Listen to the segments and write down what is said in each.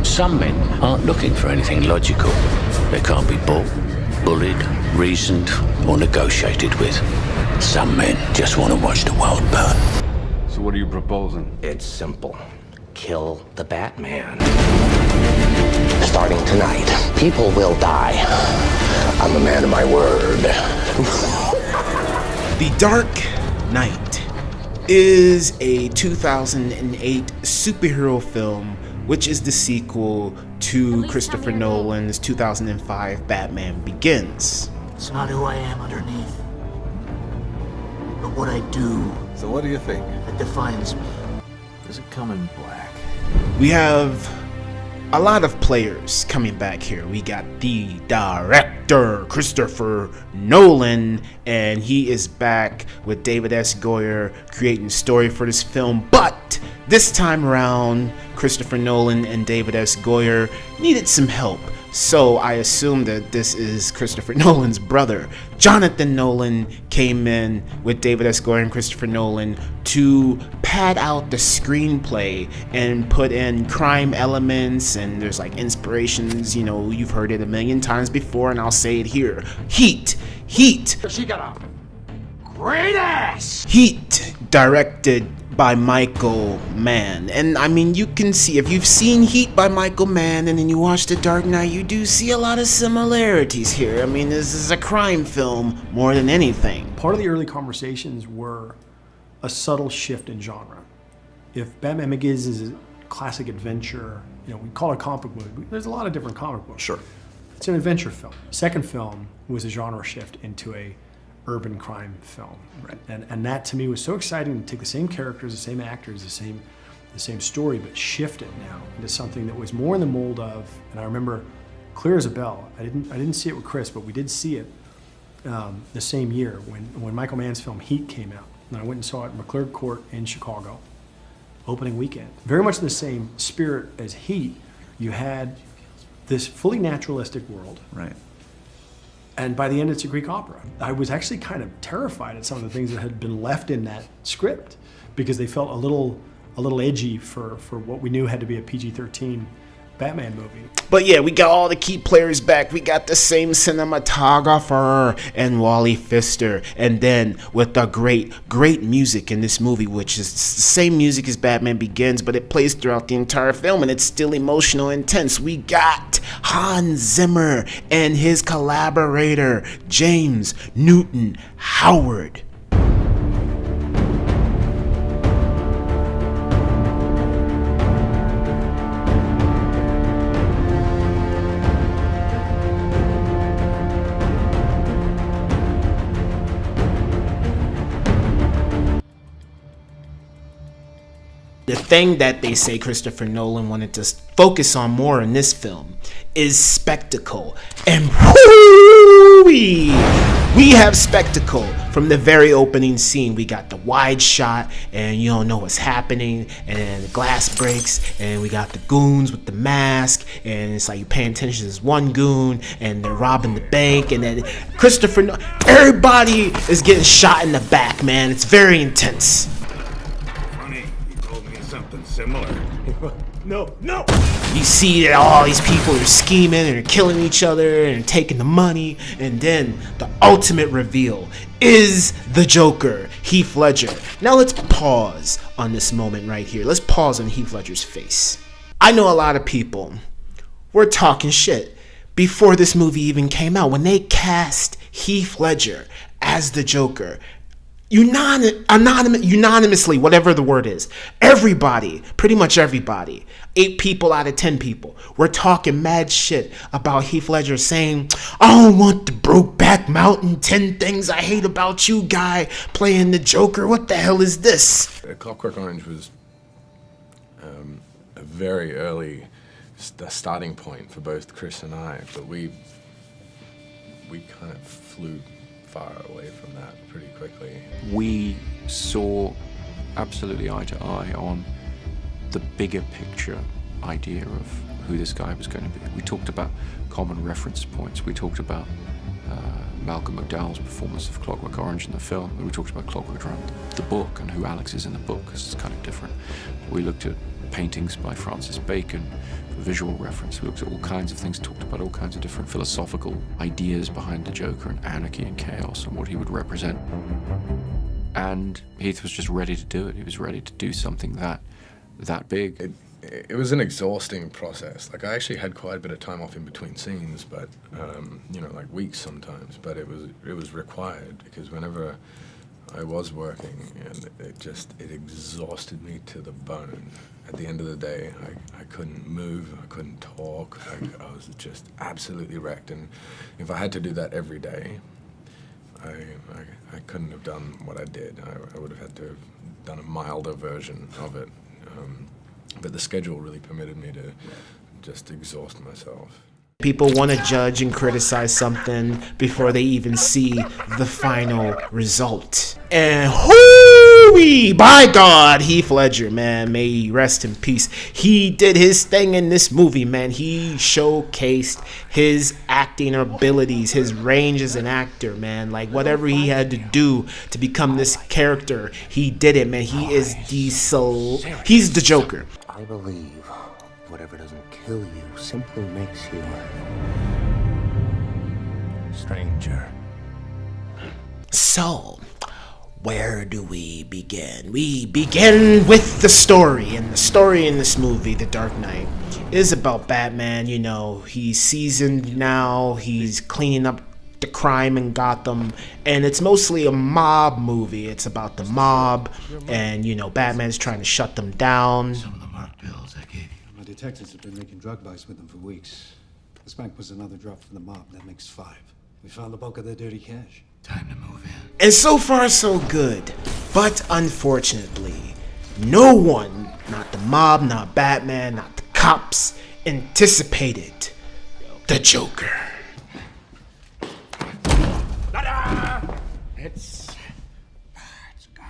Some men aren't looking for anything logical. They can't be bought, bullied, reasoned, or negotiated with. Some men just want to watch the world burn. So what are you proposing? It's simple. Kill the Batman. Starting tonight, people will die. I'm a man of my word. The Dark Knight is a 2008 superhero film, which is the sequel to Christopher Nolan's 2005 Batman Begins. It's not who I am underneath, but what I do So what do you think? that defines me. Does it come in black? We have a lot of players coming back here. We got the director, Christopher Nolan, and he is back with David S. Goyer creating a story for this film. But this time around, Christopher Nolan and David S. Goyer needed some help. So I assume that this is Christopher Nolan's brother. Jonathan Nolan came in with David S. Goyer and Christopher Nolan to pad out the screenplay and put in crime elements, and there's like inspirations, you know, you've heard it a million times before, and I'll say it here. Heat. She got a great ass! Heat, directed by Michael Mann. And I mean, you can see, if you've seen Heat by Michael Mann and then you watch The Dark Knight, you do see a lot of similarities here. I mean, this is a crime film more than anything. Part of the early conversations were a subtle shift in genre. If Batman Begins is a classic adventure, you know, we call it a comic book movie. There's a lot of different comic books. Sure. It's an adventure film. Second film was a genre shift into a urban crime film. Right. And that to me was so exciting to take the same characters, the same actors, the same story, but shift it now into something that was more in the mold of, and I remember clear as a bell, I didn't see it with Chris, but we did see it the same year when Michael Mann's film Heat came out. And I went and saw it in McClure Court in Chicago, opening weekend. Very much the same spirit as Heat. You had this fully naturalistic world. Right. And by the end, it's a Greek opera. I was actually kind of terrified at some of the things that had been left in that script because they felt a little edgy for what we knew had to be a PG-13 Batman movie. But yeah, we got all the key players back. We got the same cinematographer and Wally Pfister. And then with the great music in this movie, which is the same music as Batman Begins, but it plays throughout the entire film and it's still emotional and intense. We got Hans Zimmer and his collaborator, James Newton Howard. The thing that they say Christopher Nolan wanted to focus on more in this film is spectacle. And we have spectacle from the very opening scene. We got the wide shot and you don't know what's happening, and then the glass breaks and we got the goons with the mask, and it's like you're paying attention to this one goon and they're robbing the bank, and then everybody is getting shot in the back, man. It's very intense. Something similar. No. You see that all these people are scheming and are killing each other and taking the money, and then the ultimate reveal is the Joker, Heath Ledger. Now let's pause on this moment right here. Let's pause on Heath Ledger's face. I know a lot of people were talking shit before this movie even came out. When they cast Heath Ledger as the Joker, unanimously, whatever the word is, everybody, pretty much everybody, 8 people out of 10 people, were talking mad shit about Heath Ledger, saying, I don't want the Brokeback Mountain 10 Things I Hate About You guy playing the Joker. What the hell is this? Clockwork Orange was a very early starting point for both Chris and I, but we kind of flew far away from that pretty quickly. We saw absolutely eye to eye on the bigger picture idea of who this guy was going to be. We talked about common reference points. We talked about Malcolm McDowell's performance of Clockwork Orange in the film. And we talked about Clockwork Orange, the book, and who Alex is in the book, because it's kind of different. We looked at paintings by Francis Bacon for visual reference. We looked at all kinds of things, talked about all kinds of different philosophical ideas behind the Joker and anarchy and chaos and what he would represent. And Heath was just ready to do it. He was ready to do something that big. It was an exhausting process. Like, I actually had quite a bit of time off in between scenes, but you know, like weeks sometimes. But it was required, because whenever I was working, and it exhausted me to the bone. At the end of the day, I couldn't move, I couldn't talk. I was just absolutely wrecked. And if I had to do that every day, I couldn't have done what I did. I would have had to have done a milder version of it. But the schedule really permitted me to just exhaust myself. People want to judge and criticize something before they even see the final result. And hooey, by God, Heath Ledger, man, may he rest in peace. He did his thing in this movie, man. He showcased his acting abilities, his range as an actor, man. Like, whatever he had to do to become this character, he did it, man. He is he's the Joker. I believe whatever doesn't kill you simply makes you stranger. So, where do we begin? We begin with the story, and the story in this movie, The Dark Knight, is about Batman. You know, he's seasoned now, he's cleaning up the crime in Gotham, and it's mostly a mob movie. It's about the mob, and, you know, Batman's trying to shut them down. Some of the marked bills I gave you. My detectives have been making drug buys with them for weeks. This bank was another drop from the mob. That makes 5. We found the bulk of their dirty cash. Time to move in. And so far, so good. But unfortunately, no one, not the mob, not Batman, not the cops, anticipated the Joker. It's gone.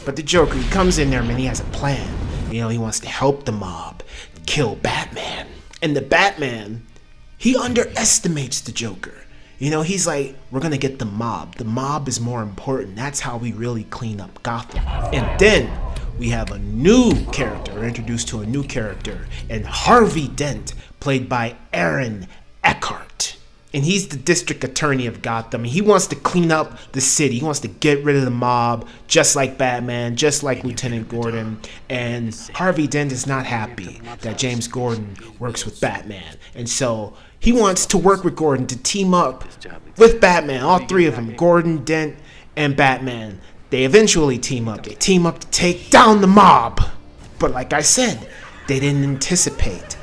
But the Joker, he comes in there, man, he has a plan. You know, he wants to help the mob kill Batman. And the Batman, he underestimates the Joker. You know, he's like, we're gonna get the mob. The mob is more important. That's how we really clean up Gotham. And then we have a new character, we're introduced to a new character, and Harvey Dent, played by Aaron Eckhart. And he's the district attorney of Gotham. He wants to clean up the city. He wants to get rid of the mob, just like Batman, just like Lieutenant Gordon. And Harvey Dent is not happy that James Gordon works with Batman. And so he wants to work with Gordon to team up with Batman, all three of them, Gordon, Dent, and Batman. They eventually team up. They team up to take down the mob. But like I said, they didn't anticipate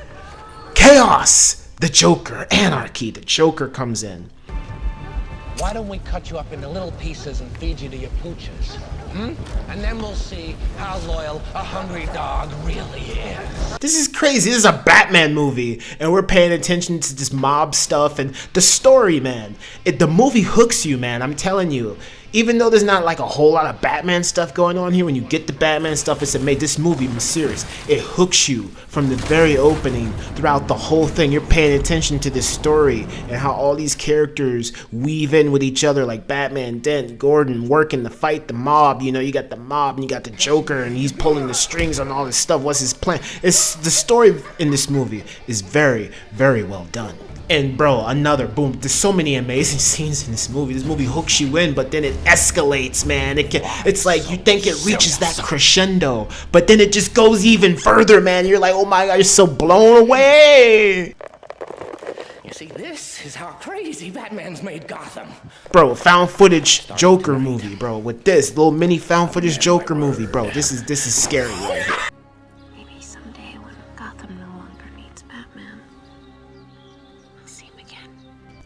chaos. The Joker, Anarchy, the Joker comes in. Why don't we cut you up into little pieces and feed you to your pooches? And then we'll see how loyal a hungry dog really is. This is crazy. This is a Batman movie, and we're paying attention to this mob stuff and the story, man. The movie hooks you, man. I'm telling you. Even though there's not like a whole lot of Batman stuff going on here, when you get the Batman stuff, it's what made this movie mysterious. It hooks you from the very opening throughout the whole thing. You're paying attention to this story and how all these characters weave in with each other, like Batman, Dent, Gordon, working to fight the mob. You know, you got the mob and you got the Joker, and he's pulling the strings on all this stuff. What's his plan? It's the story in this movie is very, very well done. And bro, another boom. There's so many amazing scenes in this movie. This movie hooks you in, but then it escalates, man. It's like you think it reaches that crescendo, but then it just goes even further, man. You're like, oh my God, you're so blown away. You see, this is how crazy Batman's made Gotham. Bro, found footage Joker movie, bro. With this little mini found footage Joker movie, bro. This is scary right here. Maybe someday when Gotham no longer needs Batman, we'll see him again.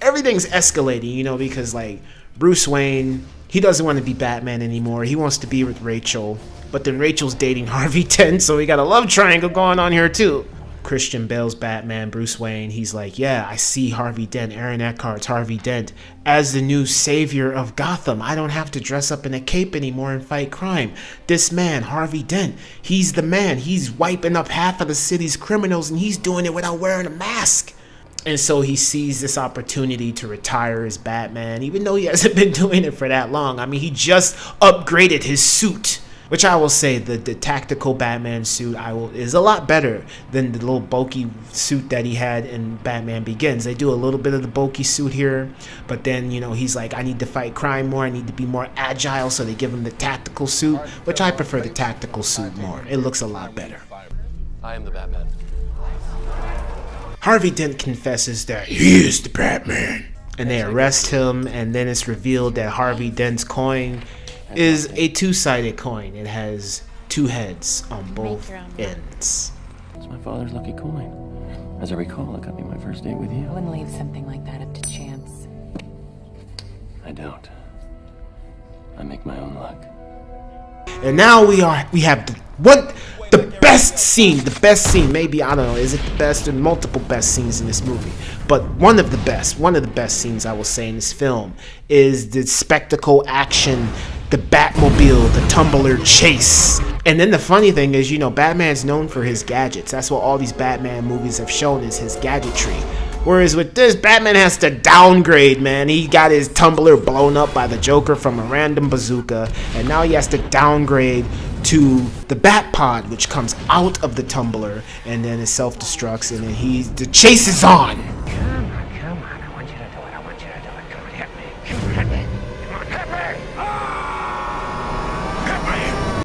Everything's escalating, you know, because like Bruce Wayne, he doesn't want to be Batman anymore. He wants to be with Rachel, but then Rachel's dating Harvey Dent, so we got a love triangle going on here too. Christian Bale's Batman, Bruce Wayne, he's like, yeah, I see Harvey Dent, Aaron Eckhart's Harvey Dent, as the new savior of Gotham. I don't have to dress up in a cape anymore and fight crime. This man, Harvey Dent, he's the man. He's wiping up half of the city's criminals, and he's doing it without wearing a mask. And so he sees this opportunity to retire as Batman, even though he hasn't been doing it for that long. I mean, he just upgraded his suit. Which I will say, the tactical Batman suit is a lot better than the little bulky suit that he had in Batman Begins. They do a little bit of the bulky suit here, but then, you know, he's like, I need to fight crime more, I need to be more agile, so they give him the tactical suit, which I prefer the tactical suit more. It looks a lot better. I am the Batman. Harvey Dent confesses that he is the Batman, and they arrest him, and then it's revealed that Harvey Dent's coin is a two-sided coin. It has two heads on both ends. It's my father's lucky coin. As I recall, it got me my first date with you. I wouldn't leave something like that up to chance. I don't. I make my own luck. And now we have the best scene, maybe, I don't know, is it the best? There are multiple best scenes in this movie, but one of the best scenes I will say in this film is the spectacle action, the Batmobile, the tumbler chase. And then the funny thing is, you know, Batman's known for his gadgets. That's what all these Batman movies have shown, is his gadgetry. Whereas with this, Batman has to downgrade, man. He got his tumbler blown up by the Joker from a random bazooka, and now he has to downgrade to the Bat Pod, which comes out of the tumbler, and then it self-destructs, and then the chase is on. Come on, I want you to do it, I want you to do it. Come on, hit me. Come on, hit me. Come on, hit me.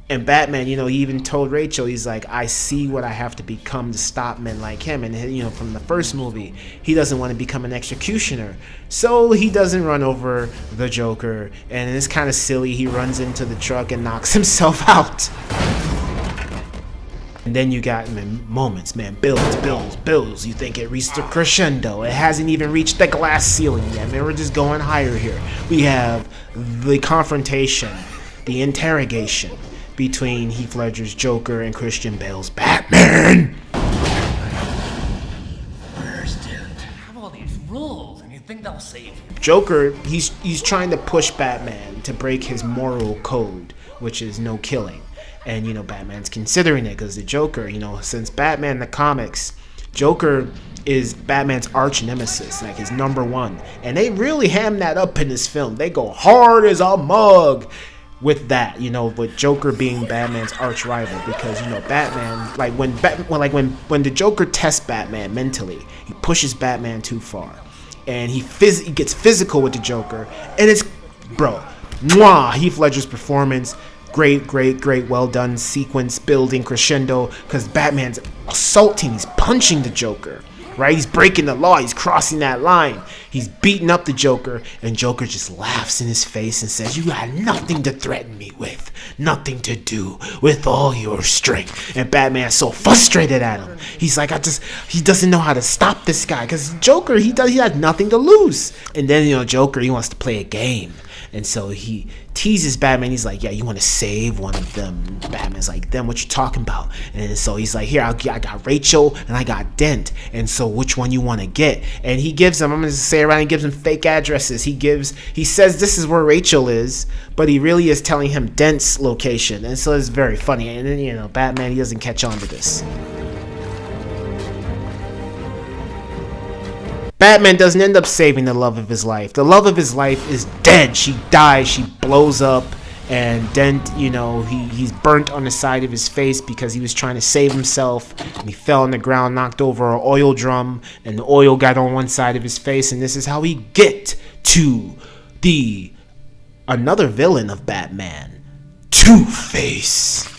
And Batman, you know, he even told Rachel, he's like, I see what I have to become to stop men like him. And, you know, from the first movie, he doesn't want to become an executioner. So he doesn't run over the Joker. And it's kind of silly. He runs into the truck and knocks himself out. And then you got moments, man, builds. You think it reached a crescendo. It hasn't even reached the glass ceiling yet, man. We're just going higher here. We have the confrontation, the interrogation between Heath Ledger's Joker and Christian Bale's Batman. Where's Dent? Have all these rules, and you think they'll save you? Joker, he's trying to push Batman to break his moral code, which is no killing. And, you know, Batman's considering it because the Joker, you know, since Batman in the comics, Joker is Batman's arch nemesis, like his #1. And they really ham that up in this film. They go hard as a mug with that, you know, with Joker being Batman's arch rival, because, you know, Batman, like when the Joker tests Batman mentally, he pushes Batman too far, and he gets physical with the Joker, and it's, bro, Heath Ledger's performance, great, well done sequence building crescendo, because Batman's assaulting, he's punching the Joker, right? He's breaking the law, he's crossing that line, he's beating up the Joker, and Joker just laughs in his face and says, you had nothing to threaten me with, nothing to do with all your strength. And Batman's so frustrated at him, he's like, he doesn't know how to stop this guy, because Joker, he has nothing to lose. And then, you know, Joker, he wants to play a game. And so he teases Batman. He's like, yeah, you want to save one of them? Batman's like, them, what you talking about? And so he's like, here, I got Rachel and I got Dent. And so which one you want to get? And he gives him, I'm going to say around, he gives him fake addresses. He says this is where Rachel is, but he really is telling him Dent's location. And so it's very funny. And then, you know, Batman, he doesn't catch on to this. Batman doesn't end up saving the love of his life. The love of his life is dead. She dies. She blows up. And Dent, you know, he's burnt on the side of his face because he was trying to save himself. And he fell on the ground, knocked over an oil drum. And the oil got on one side of his face. And this is how we get to another villain of Batman, Two-Face.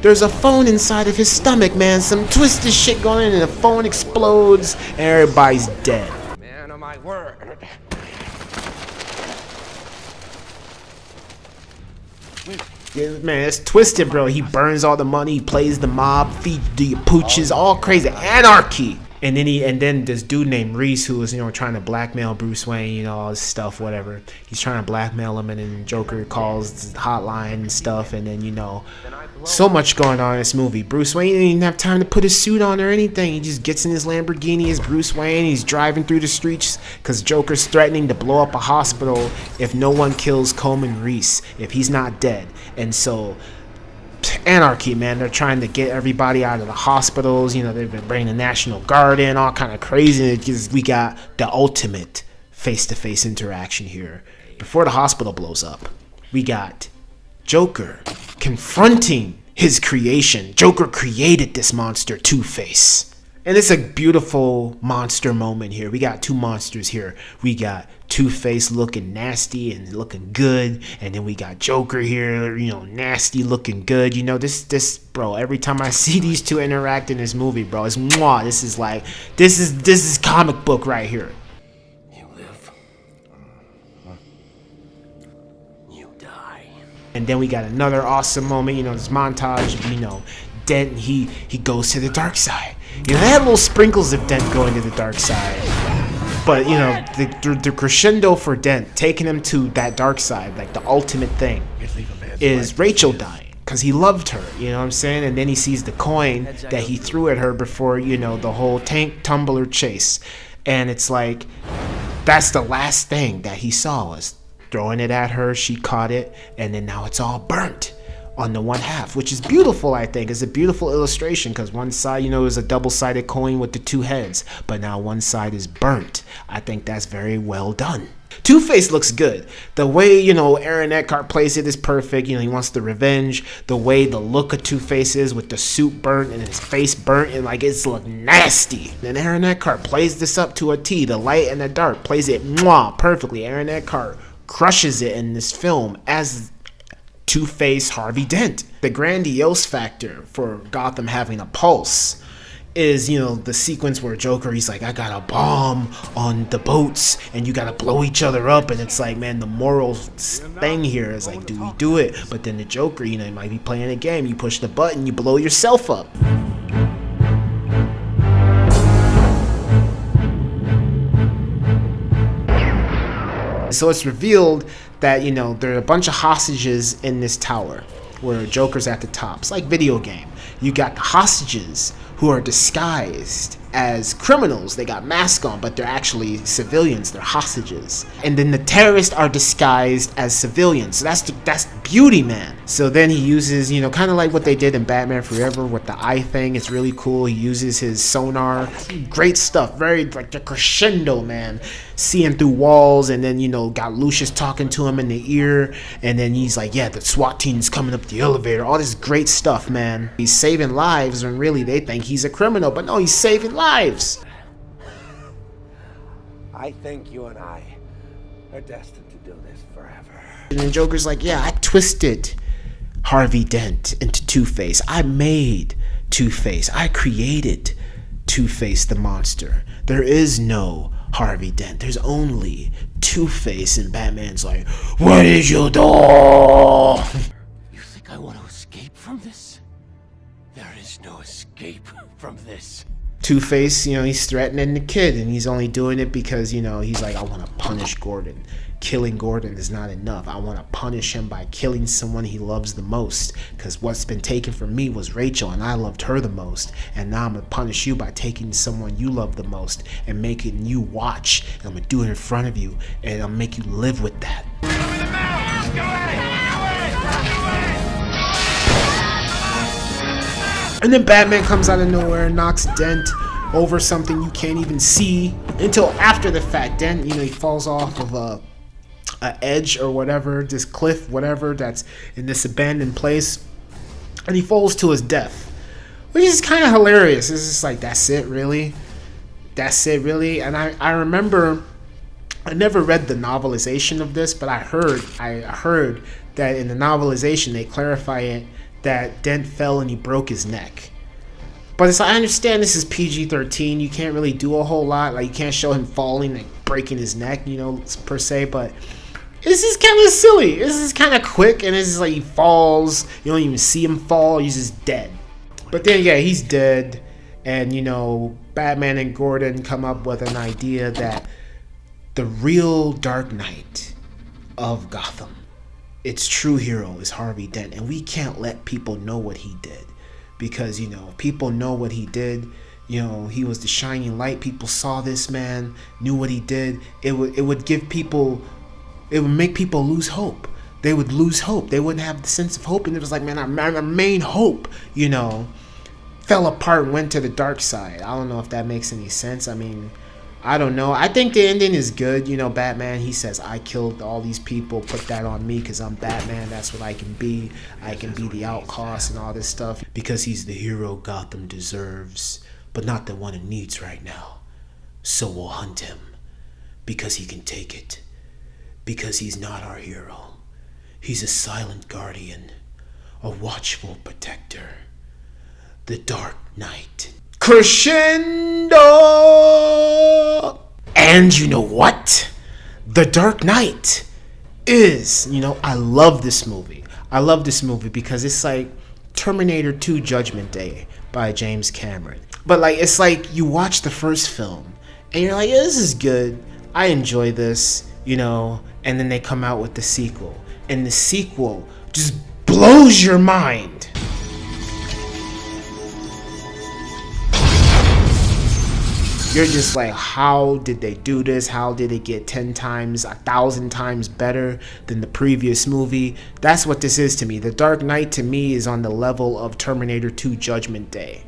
There's a phone inside of his stomach, man. Some twisted shit going on, and the phone explodes, and everybody's dead. Man, oh my word. Yeah, man, it's twisted, bro. He burns all the money, he plays the mob, feeds the pooches, all crazy. Anarchy. And then this dude named Reese, who was, you know, trying to blackmail Bruce Wayne, you know, all this stuff, whatever. He's trying to blackmail him, and then Joker calls the hotline and stuff, and then, you know, so much going on in this movie. Bruce Wayne didn't even have time to put his suit on or anything. He just gets in his Lamborghini as Bruce Wayne. He's driving through the streets because Joker's threatening to blow up a hospital if no one kills Coleman Reese, if he's not dead. And so, anarchy, man. They're trying to get everybody out of the hospitals. You know, they've been bringing the National Guard in, all kind of crazy. We got the ultimate face-to-face interaction here before the hospital blows up, we got Joker confronting his creation. Joker created this monster, Two-Face. And it's a beautiful monster moment here. We got two monsters here. We got Two-Face looking nasty and looking good, and then we got Joker here, you know, nasty looking good. You know, this bro, every time I see these two interact in this movie, bro, it's mwah. This is like, this is comic book right here. You live. You die. And then we got another awesome moment, you know, this montage, you know, Dent, he goes to the dark side. You know, they had little sprinkles of Dent going to the dark side. But, you know, the crescendo for Dent, taking him to that dark side, like the ultimate thing, is Rachel dying. Because he loved her, you know what I'm saying? And then he sees the coin that he threw at her before, you know, the whole tank tumbler chase. And it's like, that's the last thing that he saw, was throwing it at her, she caught it, and then now it's all burnt on the one half, which is beautiful. I think it's a beautiful illustration, because one side, you know, is a double-sided coin with the two heads, but now one side is burnt. I think that's very well done. Two-Face looks good. The way, you know, Aaron Eckhart plays it is perfect. You know, he wants the revenge. The way the look of Two-Face is with the suit burnt and his face burnt, and like, it's look nasty. And Aaron Eckhart plays this up to a T. The light and the dark plays it mwah perfectly. Aaron Eckhart crushes it in this film as Two-Face Harvey Dent. The grandiose factor for Gotham having a pulse is, you know, the sequence where Joker, he's like, I got a bomb on the boats and you gotta blow each other up, and it's like, man, the moral thing here is like, do we do it? But then the Joker, you know, he might be playing a game, you push the button, you blow yourself up. So it's revealed that, you know, there are a bunch of hostages in this tower where Joker's at the top. It's like video game. You got the hostages who are disguised as criminals. They got masks on, but they're actually civilians. They're hostages. And then the terrorists are disguised as civilians. So that's beauty, man. So then he uses, you know, kind of like what they did in Batman Forever with the eye thing. It's really cool. He uses his sonar. Great stuff. Very, like, the crescendo, man. Seeing through walls, and then, you know, got Lucius talking to him in the ear, and then he's like, yeah, the SWAT team's coming up the elevator. All this great stuff, man. He's saving lives when really they think he's a criminal, but no, he's saving lives. I think you and I are destined to do this forever. And then Joker's like, yeah, I twisted Harvey Dent into Two-Face. I made Two-Face. I created Two-Face the monster. There is no Harvey Dent. There's only Two-Face. And Batman's like, what did you do? You think I want to escape from this? There is no escape from this. Two-Face, you know, he's threatening the kid, and he's only doing it because, you know, he's like, I want to punish Gordon. Killing Gordon is not enough. I want to punish him by killing someone he loves the most, because what's been taken from me was Rachel, and I loved her the most, and now I'm going to punish you by taking someone you love the most and making you watch, and I'm going to do it in front of you, and I'll make you live with that. And then Batman comes out of nowhere and knocks Dent over something you can't even see until after the fact. Dent, you know, he falls off of a edge or whatever, this cliff, whatever, that's in this abandoned place, and he falls to his death, which is kind of hilarious. It's just like, that's it, really? That's it, really? And I remember, I never read the novelization of this, but I heard that in the novelization they clarify it, that Dent fell and he broke his neck. But it's like, I understand this is PG-13, you can't really do a whole lot, like you can't show him falling and breaking his neck, you know, per se, but this is kind of silly. This is kind of quick, and it's like he falls, you don't even see him fall, he's just dead. But then, yeah, he's dead, and, you know, Batman and Gordon come up with an idea that the real Dark Knight of Gotham, its true hero, is Harvey Dent, and we can't let people know what he did, because, you know, if people know what he did, you know, he was the shining light. People saw this man, knew what he did. It would give people, it would make people lose hope. They would lose hope. They wouldn't have the sense of hope, and it was like, man, our main hope, you know, fell apart and went to the dark side. I don't know if that makes any sense. I mean, I don't know. I think the ending is good. You know, Batman, he says, I killed all these people, put that on me because I'm Batman. That's what I can be. I can be the outcast and all this stuff because he's the hero Gotham deserves, but not the one it needs right now. So we'll hunt him because he can take it. Because he's not our hero. He's a silent guardian, a watchful protector. The Dark Knight. Crescendo! And you know what? The Dark Knight is, I love this movie. I love this movie because it's like Terminator 2 Judgment Day by James Cameron. But it's like you watch the first film and you're like, yeah, this is good. I enjoy this, and then they come out with the sequel. And the sequel just blows your mind. You're just like, how did they do this? How did it get 10 times, 1,000 times better than the previous movie? That's what this is to me. The Dark Knight to me is on the level of Terminator 2 Judgment Day.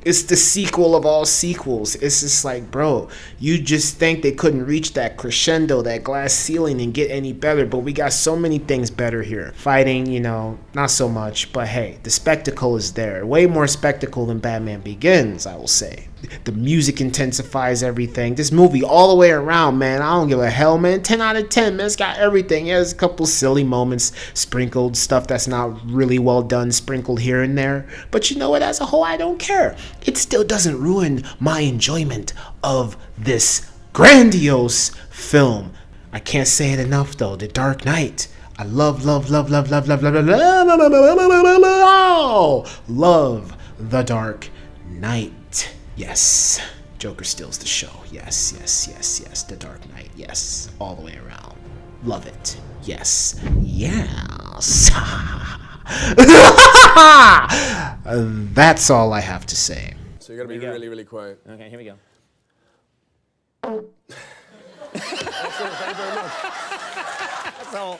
It's the sequel of all sequels. It's just like, bro, you just think they couldn't reach that crescendo, that glass ceiling and get any better, but we got so many things better here. Fighting, not so much, but hey, the spectacle is there. Way more spectacle than Batman Begins, I will say. The music intensifies everything. This movie all the way around, man, I don't give a hell, man. 10 out of 10, man. It's got everything. Yeah, there's a couple silly moments sprinkled, stuff that's not really well done sprinkled here and there. But you know what? As a whole, I don't care. It still doesn't ruin my enjoyment of this grandiose film. I can't say it enough, though. The Dark Knight. I love The Dark Knight. Yes. Joker steals the show. Yes. The Dark Knight. Yes. All the way around. Love it. Yes. That's all I have to say. So you gotta be really, really quiet. Okay, here we go. Thank you very much. That's all.